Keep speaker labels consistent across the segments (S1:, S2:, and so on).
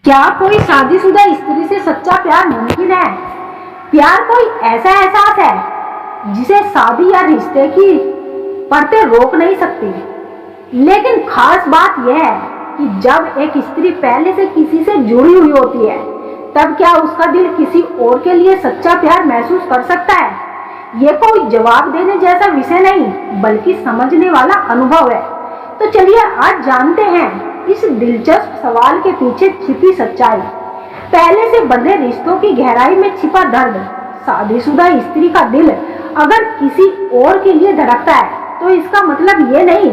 S1: क्या कोई शादीशुदा स्त्री से सच्चा प्यार मुमकिन है? प्यार कोई ऐसा एहसास है जिसे शादी या रिश्ते की परतें रोक नहीं सकती। लेकिन खास बात यह है कि जब एक स्त्री पहले से किसी से जुड़ी हुई होती है, तब क्या उसका दिल किसी और के लिए सच्चा प्यार महसूस कर सकता है? ये कोई जवाब देने जैसा विषय नहीं, बल्कि समझने वाला अनुभव है। तो चलिए आज जानते हैं इस दिलचस्प सवाल के पीछे छिपी सच्चाई। पहले से बंधे रिश्तों की गहराई में छिपा दर्द। शादीशुदा स्त्री का दिल अगर किसी और के लिए धड़कता है, तो इसका मतलब ये नहीं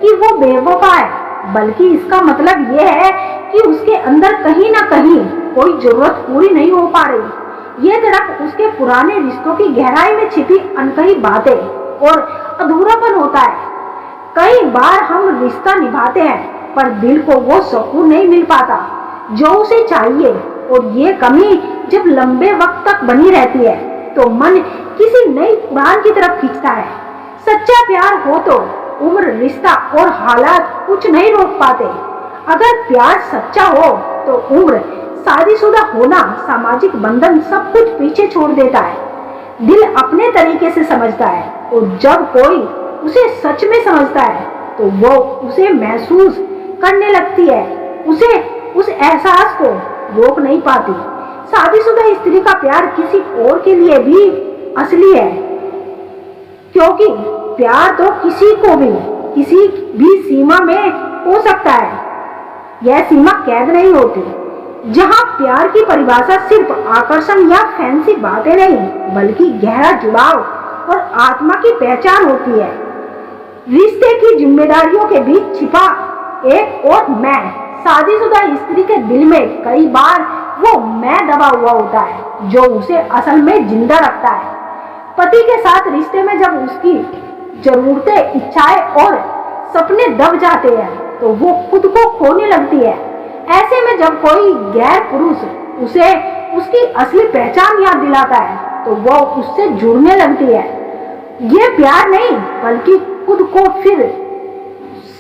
S1: कि वो बेवफा है, बल्कि इसका मतलब ये है कि उसके अंदर कहीं ना कहीं कोई जरूरत पूरी नहीं हो पा रही। ये धड़क उसके पुराने रिश्तों की गहराई में छिपी अनकही बातें और अधूरापन होता है। कई बार हम रिश्ता निभाते हैं, पर दिल को वो सुकून नहीं मिल पाता जो उसे चाहिए, और ये कमी जब लंबे वक्त तक बनी रहती है, तो मन किसी नई उड़ान की तरफ खींचता है। सच्चा प्यार हो तो उम्र, रिश्ता और हालात कुछ नहीं रोक पाते। अगर प्यार सच्चा हो तो उम्र, शादीशुदा होना, सामाजिक बंधन सब कुछ पीछे छोड़ देता है। दिल अपने तरीके से समझता है, और जब कोई उसे सच में समझता है, तो वो उसे महसूस करने लगती है। उसे उस एहसास को रोक नहीं पाती। शादीशुदा स्त्री का प्यार किसी और के लिए भी असली है, क्योंकि प्यार तो किसी को भी किसी भी सीमा में हो सकता है। यह सीमा कैद नहीं होती। जहां प्यार की परिभाषा सिर्फ आकर्षण या फैंसी बातें नहीं, बल्कि गहरा जुड़ाव और आत्मा की पहचान होती है। रिश्ते की जिम्मेदारियों के बीच छिपा एक और मैं। शादीशुदा स्त्री के दिल में कई बार वो मैं दबा हुआ होता है, जो उसे असल में जिंदा रखता है। पति के साथ रिश्ते में जब उसकी जरूरतें, इच्छाएं और सपने दब जाते हैं, तो वो खुद को खोने लगती है। ऐसे में जब कोई गैर पुरुष उसे उसकी असली पहचान याद दिलाता है, तो वो उससे जुड़ने लगती है। ये प्यार नहीं, बल्कि खुद को फिर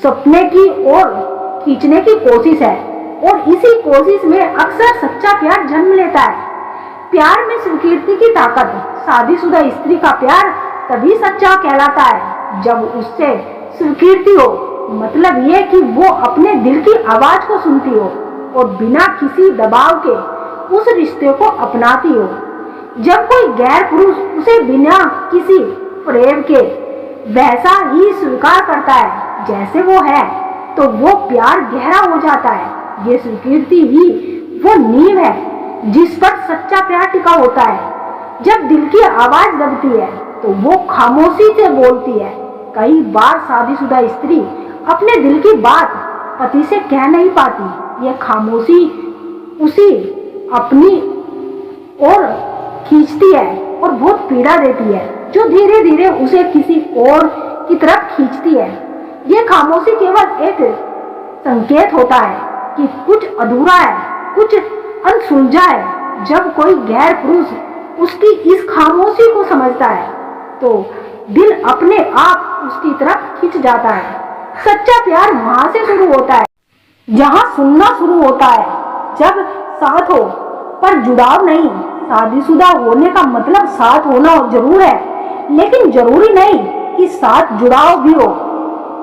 S1: सपने की ओर खींचने की कोशिश है, और इसी कोशिश में अक्सर सच्चा प्यार जन्म लेता है। प्यार में स्वीकृति की ताकत। शादीशुदा स्त्री का प्यार तभी सच्चा कहलाता है जब उससे स्वीकृति हो। मतलब ये कि वो अपने दिल की आवाज को सुनती हो और बिना किसी दबाव के उस रिश्ते को अपनाती हो। जब कोई गैर पुरुष उसे बिना किसी प्रेम के वैसा ही स्वीकार करता है जैसे वो है, तो वो प्यार गहरा हो जाता है। ये स्वीकृति ही वो नींव है जिस पर सच्चा प्यार टिका होता है। जब दिल की आवाज दबती है, तो वो खामोशी से बोलती है। कई बार शादीशुदा स्त्री अपने दिल की बात पति से कह नहीं पाती। ये खामोशी उसी अपनी ओर खींचती है और बहुत पीड़ा देती है, जो धीरे धीरे उसे किसी और की तरफ खींचती है। ये खामोशी केवल एक संकेत होता है कि कुछ अधूरा है, कुछ अनसुलझा है। जब कोई गैर पुरुष उसकी इस खामोशी को समझता है, तो दिल अपने आप उसकी तरफ खिंच जाता है। सच्चा प्यार वहां से शुरू होता है जहां सुनना शुरू होता है। जब साथ हो पर जुड़ाव नहीं। शादीशुदा होने का मतलब साथ होना जरूर है, लेकिन जरूरी नहीं कि साथ जुड़ाव भी हो।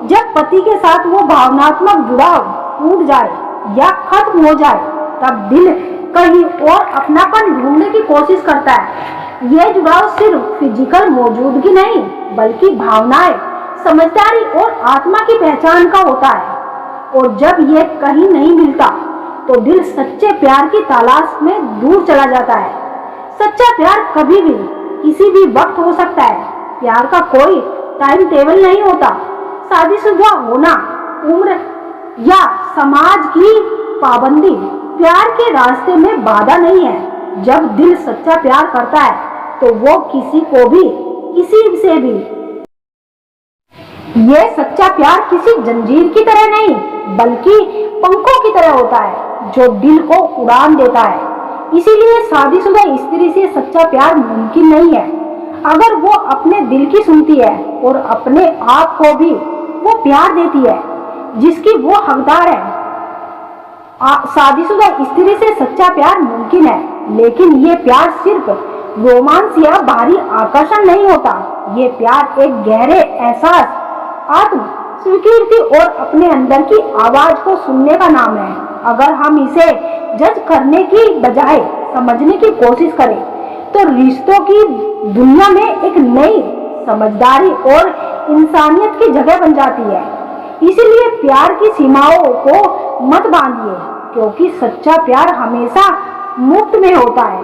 S1: जब पति के साथ वो भावनात्मक जुड़ाव टूट जाए या खत्म हो जाए, तब दिल कहीं और अपनापन ढूंढने की कोशिश करता है। यह जुड़ाव सिर्फ फिजिकल मौजूदगी नहीं, बल्कि भावनाएं, समझदारी और आत्मा की पहचान का होता है। और जब यह कहीं नहीं मिलता, तो दिल सच्चे प्यार की तलाश में दूर चला जाता है। सच्चा प्यार कभी भी किसी भी वक्त हो सकता है। प्यार का कोई टाइम टेबल नहीं होता। शादीशुदा होना उम्र या समाज की पाबंदी प्यार के रास्ते में बाधा नहीं है। जब दिल सच्चा प्यार करता है, तो वो किसी को भी, किसी से भी। ये सच्चा प्यार किसी जंजीर की तरह नहीं, बल्कि पंखों की तरह होता है, जो दिल को उड़ान देता है। इसीलिए शादीशुदा स्त्री से सच्चा प्यार मुमकिन नहीं है अगर वो अपने दिल की सुनती है और अपने आप को भी वो प्यार देती है जिसकी वो हकदार है। शादीशुदा स्त्री से सच्चा प्यार मुमकिन है, लेकिन ये प्यार सिर्फ रोमांस या बाहरी आकर्षण नहीं होता। ये प्यार एक गहरे एहसास, आत्म स्वीकृति और अपने अंदर की आवाज को सुनने का नाम है। अगर हम इसे जज करने की बजाय समझने की कोशिश करें तो रिश्तों की दुनिया में एक नई समझदारी और इंसानियत की जगह बन जाती है। इसलिए प्यार की सीमाओं को मत बांधिए, क्योंकि सच्चा प्यार हमेशा मुफ्त में होता है।